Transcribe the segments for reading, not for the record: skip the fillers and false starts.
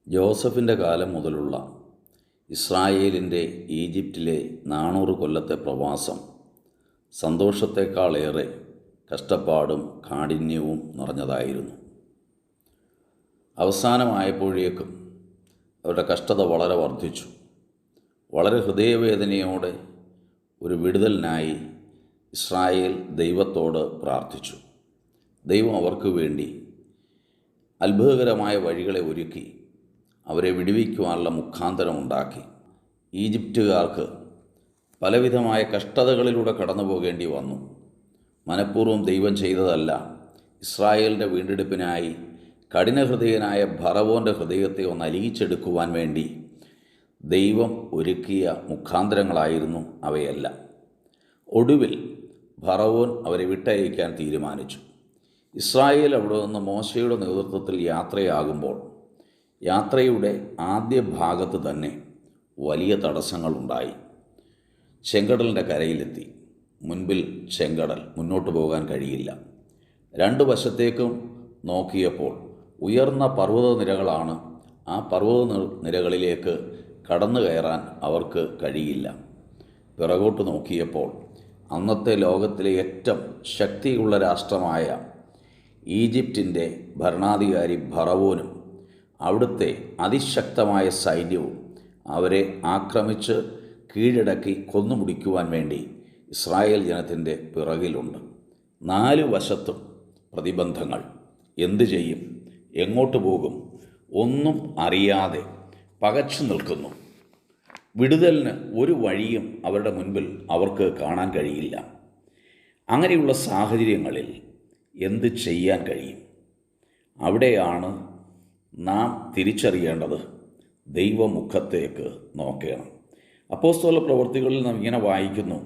ജോസഫിൻ്റെ കാലം മുതലുള്ള ഇസ്രായേലിൻ്റെ ഈജിപ്തിലെ 400 കൊല്ലത്തെ പ്രവാസം സന്തോഷത്തേക്കാളേറെ കഷ്ടപ്പാടും കാഠിന്യവും നിറഞ്ഞതായിരുന്നു. അവസാനമായപ്പോഴേക്കും അവരുടെ കഷ്ടത വളരെ വർദ്ധിച്ചു. വളരെ ഹൃദയവേദനയോടെ ഒരു വിടുതലിനായി ഇസ്രായേൽ ദൈവത്തോട് പ്രാർത്ഥിച്ചു. ദൈവം അവർക്ക് വേണ്ടി അത്ഭുതകരമായ വഴികളെ ഒരുക്കി അവരെ വിടുവിക്കുവാനുള്ള മുഖാന്തരമുണ്ടാക്കി. ഈജിപ്തുകാർക്ക് പലവിധമായ കഷ്ടതകളിലൂടെ കടന്നു പോകേണ്ടി വന്നു. മനഃപൂർവ്വം ദൈവം ചെയ്തതല്ല. ഇസ്രായേലിൻ്റെ വീണ്ടെടുപ്പിനായി കഠിനഹൃദയനായ ഫറവോൻ്റെ ഹൃദയത്തെ ഒന്ന് അലിയിച്ചെടുക്കുവാൻ വേണ്ടി ദൈവം ഒരുക്കിയ മുഖാന്തരങ്ങളായിരുന്നു അവയെല്ലാം. ഒടുവിൽ ഫറവോൻ അവരെ വിട്ടയക്കാൻ തീരുമാനിച്ചു. ഇസ്രായേൽ അവിടെ നിന്ന് മോശയുടെ നേതൃത്വത്തിൽ യാത്രയാകുമ്പോൾ യാത്രയുടെ ആദ്യ ഭാഗത്ത് തന്നെ വലിയ തടസ്സങ്ങളുണ്ടായി. ചെങ്കടലിൻ്റെ കരയിലെത്തി. മുൻപിൽ ചെങ്കടൽ, മുന്നോട്ട് പോകാൻ കഴിയില്ല. രണ്ട് വശത്തേക്കും നോക്കിയപ്പോൾ ഉയർന്ന പർവ്വത നിരകളാണ്. ആ പർവ്വത നിരകളിലേക്ക് കടന്നു കയറാൻ അവർക്ക് കഴിയില്ല. പിറകോട്ട് നോക്കിയപ്പോൾ അന്നത്തെ ലോകത്തിലെ ഏറ്റവും ശക്തിയുള്ള രാഷ്ട്രമായ ഈജിപ്തിൻ്റെ ഭരണാധികാരി ഫറവോനും അവിടുത്തെ അതിശക്തമായ സൈന്യവും അവരെ ആക്രമിച്ച് കീഴടക്കി കൊന്നുമുടിക്കുവാൻ വേണ്ടി ഇസ്രായേൽ ജനത്തിൻ്റെ പിറകിലുണ്ട്. 4 വശത്തും പ്രതിബന്ധങ്ങൾ. എന്തു ചെയ്യും, എങ്ങോട്ട് പോകും, ഒന്നും അറിയാതെ പകച്ചു നിൽക്കുന്നു. വിടുതലിന് ഒരു വഴിയും അവരുടെ മുൻപിൽ അവർക്ക് കാണാൻ കഴിയില്ല. അങ്ങനെയുള്ള സാഹചര്യങ്ങളിൽ എന്ത് ചെയ്യാൻ കഴിയും? അവിടെയാണ് നാം തിരിച്ചറിയേണ്ടത്. ദൈവമുഖത്തേക്ക് നോക്കണം. അപ്പോസ്തല പ്രവൃത്തികളിൽ നാം ഇങ്ങനെ വായിക്കുന്നു,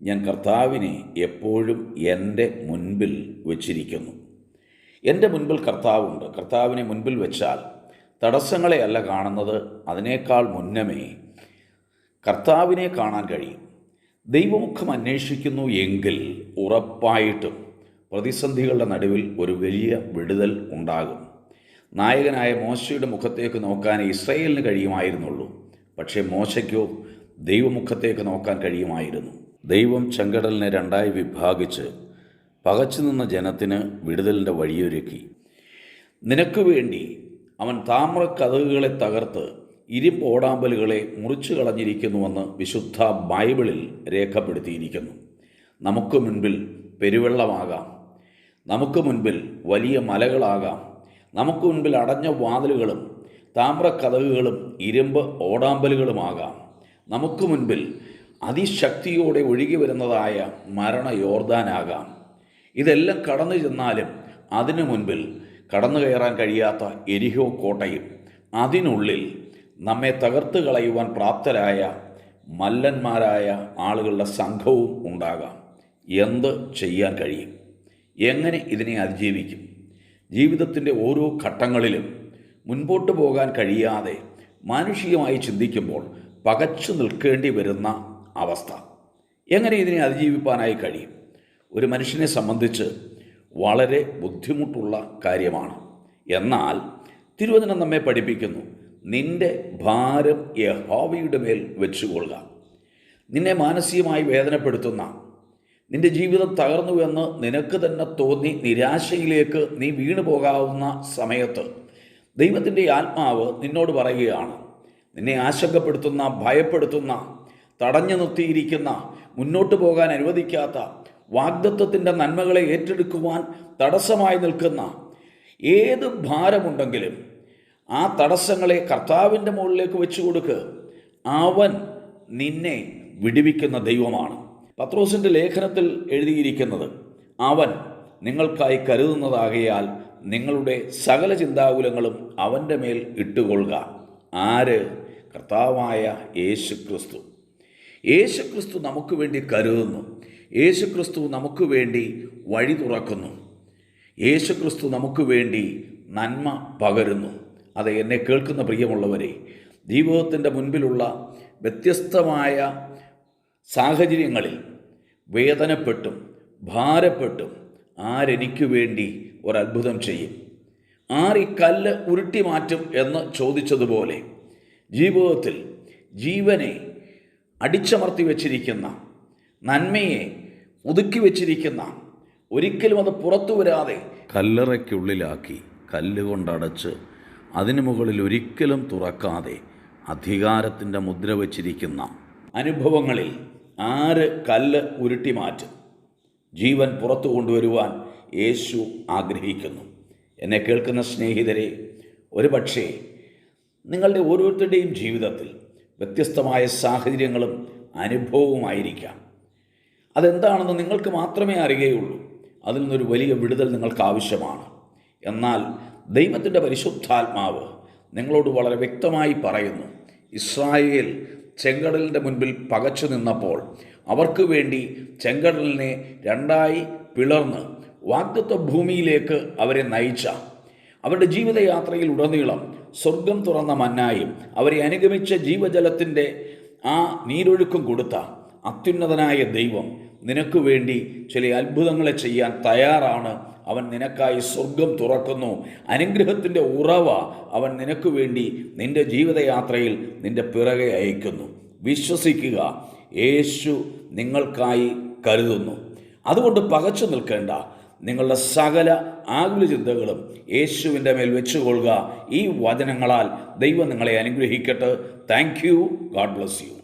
ഞാൻ കർത്താവിനെ എപ്പോഴും എൻ്റെ മുൻപിൽ വച്ചിരിക്കുന്നു. എൻ്റെ മുൻപിൽ കർത്താവുണ്ട്. കർത്താവിനെ മുൻപിൽ വെച്ചാൽ തടസ്സങ്ങളെ അല്ല കാണുന്നത്, അതിനേക്കാൾ മുന്നമേ കർത്താവിനെ കാണാൻ കഴിയും. ദൈവമുഖം അന്വേഷിക്കുന്നു എങ്കിൽ ഉറപ്പായിട്ടും പ്രതിസന്ധികളുടെ നടുവിൽ ഒരു വലിയ വിടുതൽ ഉണ്ടാകും. നായകനായ മോശയുടെ മുഖത്തേക്ക് നോക്കാൻ ഇസ്രായേലിന് കഴിയുമായിരുന്നുള്ളൂ. പക്ഷേ മോശയ്ക്കോ ദൈവമുഖത്തേക്ക് നോക്കാൻ കഴിയുമായിരുന്നു. ദൈവം ചെങ്കടലിനെ 2 വിഭാഗിച്ച് പകച്ചു നിന്ന ജനത്തിന് വിടുതലിൻ്റെ വഴിയൊരുക്കി. നിനക്ക് വേണ്ടി അവൻ താമ്രക്കതകുകളെ തകർത്ത് ഇരുമ്പ് ഓടാമ്പലുകളെ മുറിച്ചു കളഞ്ഞിരിക്കുന്നുവെന്ന് വിശുദ്ധ ബൈബിളിൽ രേഖപ്പെടുത്തിയിരിക്കുന്നു. നമുക്ക് മുൻപിൽ പെരുവെള്ളമാകാം, നമുക്ക് മുൻപിൽ വലിയ മലകളാകാം, നമുക്ക് മുൻപിൽ അടഞ്ഞ വാതിലുകളും താമ്രക്കതകുകളും ഇരുമ്പ് ഓടാമ്പലുകളുമാകാം. നമുക്ക് മുൻപിൽ അതിശക്തിയോടെ ഒഴുകി വരുന്നതായ മരണ യോർദാനാകാം. ഇതെല്ലാം കടന്നു ചെന്നാലും അതിനു മുൻപിൽ കടന്നു കയറാൻ കഴിയാത്ത എരിഹോ കോട്ടയും അതിനുള്ളിൽ നമ്മെ തകർത്ത് കളയുവാൻ പ്രാപ്തരായ മല്ലന്മാരായ ആളുകളുടെ സംഘവും ഉണ്ടാകാം. എന്ത് ചെയ്യാൻ കഴിയും? എങ്ങനെ ഇതിനെ അതിജീവിക്കും? ജീവിതത്തിൻ്റെ ഓരോ ഘട്ടങ്ങളിലും മുൻപോട്ട് പോകാൻ കഴിയാതെ മാനുഷികമായി ചിന്തിക്കുമ്പോൾ പകച്ചു നിൽക്കേണ്ടി വരുന്ന അവസ്ഥ, എങ്ങനെ ഇതിനെ അതിജീവിപ്പാനായി കഴിയും? ഒരു മനുഷ്യനെ സംബന്ധിച്ച് വളരെ ബുദ്ധിമുട്ടുള്ള കാര്യമാണ്. എന്നാൽ തിരുവചനം നമ്മെ പഠിപ്പിക്കുന്നു, നിന്റെ ഭാരം യഹോവയുടെ മേൽ വെച്ചുകൊള്ളുക. നിന്നെ മാനസികമായി വേദനപ്പെടുത്തുന്ന, നിന്റെ ജീവിതം തകർന്നുവെന്ന് നിനക്ക് തന്നെ തോന്നി നിരാശയിലേക്ക് നീ വീണു പോകാവുന്ന സമയത്ത് ദൈവത്തിൻ്റെ ആത്മാവ് നിന്നോട് പറയുകയാണ്, നിന്നെ ആശങ്കപ്പെടുത്തുന്ന, ഭയപ്പെടുത്തുന്ന, തടഞ്ഞു നിർത്തിയിരിക്കുന്ന, മുന്നോട്ട് പോകാൻ അനുവദിക്കാത്ത, വാഗ്ദത്തത്തിൻ്റെ നന്മകളെ ഏറ്റെടുക്കുവാൻ തടസ്സമായി നിൽക്കുന്ന ഏത് ഭാരമുണ്ടെങ്കിലും ആ തടസ്സങ്ങളെ കർത്താവിൻ്റെ മുകളിലേക്ക് വെച്ചു കൊടുക്കുക. അവൻ നിന്നെ വിടുവിക്കുന്ന ദൈവമാണ്. പത്രോസിൻ്റെ ലേഖനത്തിൽ എഴുതിയിരിക്കുന്നത്, അവൻ നിങ്ങൾക്കായി കരുതുന്നതാകയാൽ നിങ്ങളുടെ സകല ചിന്താകുലങ്ങളും അവൻ്റെ മേൽ ഇട്ടുകൊള്ളുക. ആര്? കർത്താവായ യേശുക്രിസ്തു. യേശുക്രിസ്തു നമുക്ക് വേണ്ടി കരുതുന്നു. യേശുക്രിസ്തു നമുക്ക് വേണ്ടി വഴി തുറക്കുന്നു. യേശുക്രിസ്തു നമുക്ക് വേണ്ടി നന്മ പകരുന്നു. അത് എന്നെ കേൾക്കുന്ന പ്രിയമുള്ളവരെ, ജീവിതത്തിൻ്റെ മുൻപിലുള്ള വ്യത്യസ്തമായ സാഹചര്യങ്ങളിൽ വേദനപ്പെട്ടും ഭാരപ്പെട്ടും ആരെനിക്ക് വേണ്ടി ഒരത്ഭുതം ചെയ്യും? ആറി കല്ല് ഉരുട്ടി മാറ്റും എന്ന് ചോദിച്ചതുപോലെ ജീവിതത്തിൽ ജീവനെ അടിച്ചമർത്തി വച്ചിരിക്കുന്ന, നന്മയെ ഒതുക്കി വച്ചിരിക്കുന്ന, ഒരിക്കലും അത് പുറത്തു വരാതെ കല്ലറയ്ക്കുള്ളിലാക്കി കല്ലുകൊണ്ടടച്ച് അതിനു മുകളിൽ ഒരിക്കലും തുറക്കാതെ അധികാരത്തിൻ്റെ മുദ്ര വച്ചിരിക്കുന്ന അനുഭവങ്ങളിൽ ആര് കല്ല് ഉരുട്ടി മാറ്റും? ജീവൻ പുറത്തു കൊണ്ടുവരുവാൻ യേശു ആഗ്രഹിക്കുന്നു. എന്നെ കേൾക്കുന്ന സ്നേഹിതരെ, ഒരുപക്ഷേ നിങ്ങളുടെ ഓരോരുത്തരുടെയും ജീവിതത്തിൽ വ്യത്യസ്തമായ സാഹചര്യങ്ങളും അനുഭവവുമായിരിക്കാം. അതെന്താണെന്ന് നിങ്ങൾക്ക് മാത്രമേ അറിയുകയുള്ളൂ. അതിൽ നിന്നൊരു വലിയ വിടുതൽ നിങ്ങൾക്ക് ആവശ്യമാണ്. എന്നാൽ ദൈവത്തിൻ്റെ പരിശുദ്ധാത്മാവ് നിങ്ങളോട് വളരെ വ്യക്തമായി പറയുന്നു, ഇസ്രായേൽ ചെങ്കടലിൻ്റെ മുൻപിൽ പകച്ചു നിന്നപ്പോൾ അവർക്ക് വേണ്ടി ചെങ്കടലിനെ രണ്ടായി പിളർന്ന് വാഗ്ദത്ത ഭൂമിയിലേക്ക് അവരെ നയിച്ച, അവരുടെ ജീവിതയാത്രയിൽ ഉടനീളം സ്വർഗം തുറന്ന മന്നായും അവരെ അനുഗമിച്ച ജീവജലത്തിൻ്റെ ആ നീരൊഴുക്കും കൊടുത്ത അത്യുന്നതനായ ദൈവം നിനക്ക് വേണ്ടി ചില അത്ഭുതങ്ങളെ ചെയ്യാൻ തയ്യാറാണ്. അവൻ നിനക്കായി സ്വർഗം തുറക്കുന്നു. അനുഗ്രഹത്തിൻ്റെ ഉറവ അവൻ നിനക്ക് വേണ്ടി നിൻ്റെ ജീവിതയാത്രയിൽ നിൻ്റെ പിറകെ അയക്കുന്നു. വിശ്വസിക്കുക, യേശു നിങ്ങൾക്കായി കരുതുന്നു. അതുകൊണ്ട് പകച്ചു നിൽക്കേണ്ട. നിങ്ങളുടെ സകല ആകുല ചിന്തകളും യേശുവിൻ്റെ മേൽ വെച്ചുകൊള്ളുക. ഈ വചനങ്ങളാൽ ദൈവം നിങ്ങളെ അനുഗ്രഹിക്കട്ടെ. Thank you. God bless you.